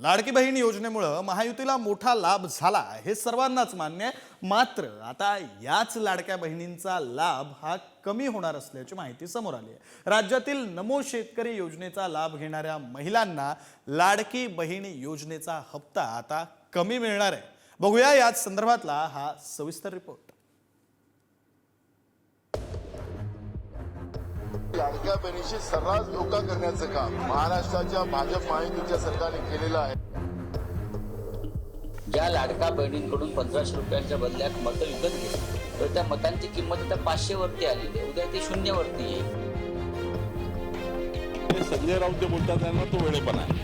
लाडकी बहीण योजनेमुळे महायुतीला मोठा लाभ झाला हे सर्वांनाच मान्य आहे। मात्र आता याच लाडक्या बहिणींचा लाभ हा कमी होणार असल्याची माहिती समोर आली आहे। राज्यातील नमो शेतकरी योजनेचा लाभ घेणाऱ्या महिलांना लाडकी बहीण योजनेचा हप्ता आता कमी मिळणार आहे। बघूया याच संदर्भातला हा सविस्तर रिपोर्ट। लाडक्या बहिणीशी सर्रास धोका करण्याचं काम महाराष्ट्राच्या भाजप महायुतीच्या सरकारने केलेलं आहे। ज्या लाडक्या बहिणींकडून 1500 रुपयांच्या बदल्यात मतं विकत घेतली तर त्या मतांची किंमत आता 500 वरती आलेली आहे। उद्या ती 0 वरती येईल। संजय राऊत जे बोलतात त्यांना तो वेळेपणा आहे,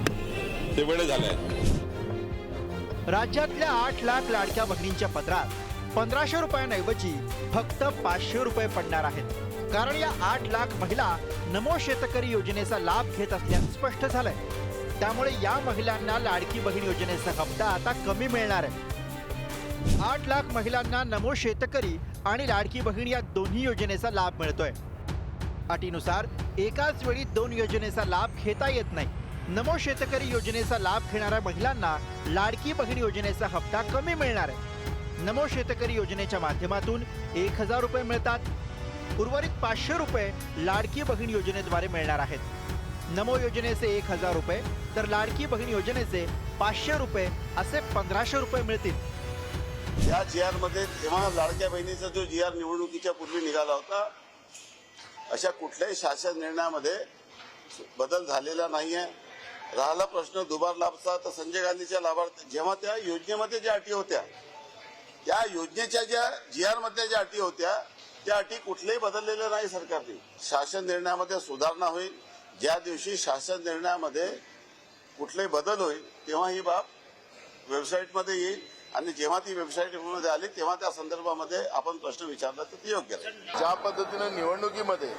ते वेळे झाले आहेत। राज्यातल्या 8 लाख लाडक्या बहिणींच्या पदरात 1500 रुपयांऐवजी फक्त 500 रुपये पडणार आहेत। कारण या 8 लाख महिला नमो शेतकरी योजनेचा लाभ घेत असल्याचं स्पष्ट झालंय। त्यामुळे या महिलांना लाडकी बहीण योजनेचा हप्ता आता कमी मिळणार आहे। 8 लाख महिलांना नमो शेतकरी आणि लाडकी बहीण या दोन्ही योजनेचा लाभ मिळतोय। अटीनुसार एकाच वेळी 2 योजनेचा लाभ घेता येत नाही। नमो शेतकरी योजनेचा लाभ घेणाऱ्या महिलांना लाडकी बहीण योजनेचा हप्ता कमी मिळणार आहे। नमो शेतकरी योजनेच्या माध्यमातून 1000 रुपये मिळतात। उर्वरित 500 रुपये लाडकी बहीण योजनेद्वारे मिळणार आहेत। नमो योजनेचे 1000 रुपये तर लाडकी बहीण योजनेचे 500 रुपये असे 1500 रुपये मिळतील। या GR मध्ये तेव्हा लाडक्या बहिणीचा जो GR निवडणुकीच्या पूर्वी निघाला होता, अशा कुठल्याही शासन निर्णयामध्ये बदल झालेला नाहीये। राहिला प्रश्न दुबार लाभचा, तर संजय गांधीच्या लाभार्थ जेव्हा त्या योजनेमध्ये ज्या अटी होत्या, त्या योजनेच्या ज्या GR मधल्या ज्या अटी होत्या, त्या अटी कुठलेही बदललेल्या नाही सरकारने। शासन निर्णयामध्ये सुधारणा होईल, ज्या दिवशी शासन निर्णयामध्ये कुठलेही बदल होईल तेव्हा ही बाब वेबसाईटमध्ये येईल आणि जेव्हा ती वेबसाईटमध्ये आली तेव्हा त्या संदर्भामध्ये आपण प्रश्न विचारला तर ते योग्य राहील। ज्या पद्धतीने निवडणुकीमध्ये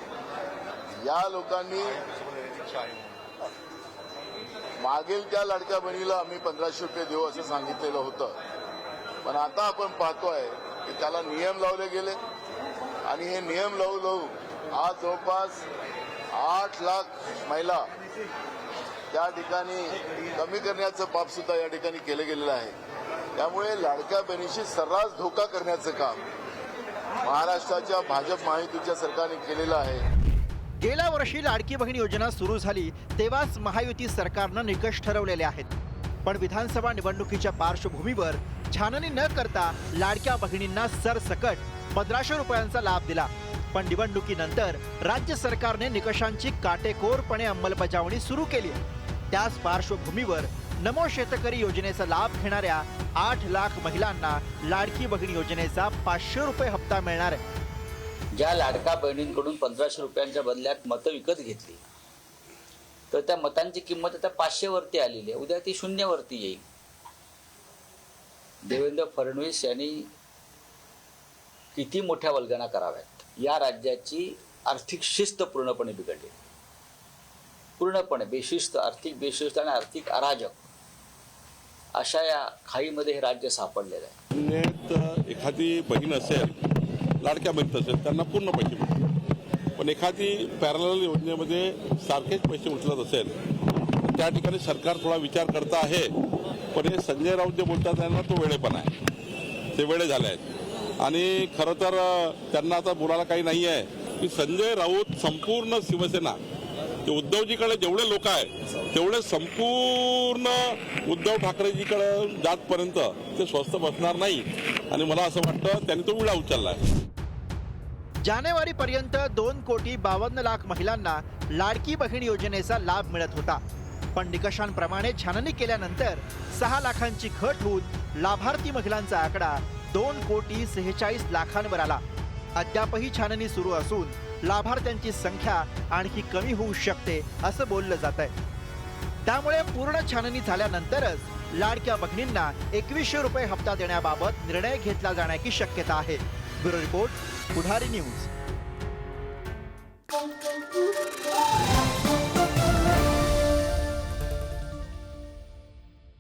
या लोकांनी मागील त्या लाडक्या बहिणीला आम्ही 1500 रुपये देऊ असं सांगितलेलं होतं, पण आता आपण पाहतोय की त्याला नियम लावले गेले आणि हे नियम लावू आज जवळपास 8 लाख महिला त्या ठिकाणी कमी करण्याचं पाप सुद्धा या ठिकाणी केलं गेलेलं आहे। त्यामुळे लाडक्या बहिणीशी सर्रास धोका करण्याचं काम महाराष्ट्राच्या भाजप महायुतीच्या सरकारने केलेलं आहे। गेल्या वर्षी लाडकी बहीण योजना सुरू झाली तेव्हाच महायुती सरकारनं निकष ठरवलेले आहेत। पण विधानसभा निवडणुकीच्या पार्श्वभूमीवर छाननी न करता लाडक्या बहिणींना सरसकट 1500 रुपयांचा लाभ दिला। पण निवडणुकीनंतर राज्य सरकारने निकषांची काटेकोरपणे अंमलबजावणी सुरू केली। त्याच पार्श्वभूमीवर नमो शेतकरी योजनेचा लाभ घेणाऱ्या 8 लाख महिलांना लाडकी बहीण योजनेचा 500 रुपये हप्ता मिळणार आहे। ज्या लाडक्या बहिणींकडून 1500 रुपयांच्या बदल्यात मतं विकत घेतली तर त्या मतांची किंमत आता 500 वरती आलेली आहे। उद्या ती 0 वरती येईल। देवेंद्र फडणवीस यांनी किती मोठ्या वल्गना कराव्यात, या राज्याची आर्थिक शिस्त पूर्णपणे बिघडली, पूर्णपणे बेशिस्त, आर्थिक बेशिस्त आणि आर्थिक अराजक अशा या खाईमध्ये हे राज्य सापडलेलं आहे। एखादी बहीण असेल, लाडक्या बहीण असेल, त्यांना पूर्ण पैसे मिळतील, पण एखादी पॅरलल योजनेमध्ये सारखेच पैसे उचलत असेल त्या ठिकाणी सरकार थोडा विचार करत आहे। पण हे संजय राऊत जे बोलतात त्यांना तो वेळेपणा आहे, ते वेळे झाले आहेत। आणि खरं तर त्यांना आता बोलायला काही नाही आहे की संजय राऊत संपूर्ण शिवसेना ते उद्धवजीकडे जेवढे लोक आहेत तेवढे संपूर्ण उद्धव ठाकरेजीकडे जातपर्यंत ते स्वस्थ बसणार नाही आणि मला असं वाटतं त्यांनी तो विडा उचलला आहे। जानेवारीपर्यंत 2,52,00,000 महिलांना लाडकी बहीण योजनेचा लाभ मिळत होता। पण निकषांप्रमाणे छाननी केल्यानंतर 6 लाखांची घट होऊन लाभार्थी महिलांचा आकडा 2,46,00,000 आला। अद्यापही छाननी सुरू असून लाभार्थ्यांची संख्या आणखी कमी होऊ शकते असं बोललं जात आहे। त्यामुळे पूर्ण छाननी झाल्यानंतरच लाडक्या बहिणींना 2100 रुपये हप्ता देण्याबाबत निर्णय घेतला जाण्याची शक्यता आहे। ब्युरो रिपोर्ट, पुढारी न्यूज।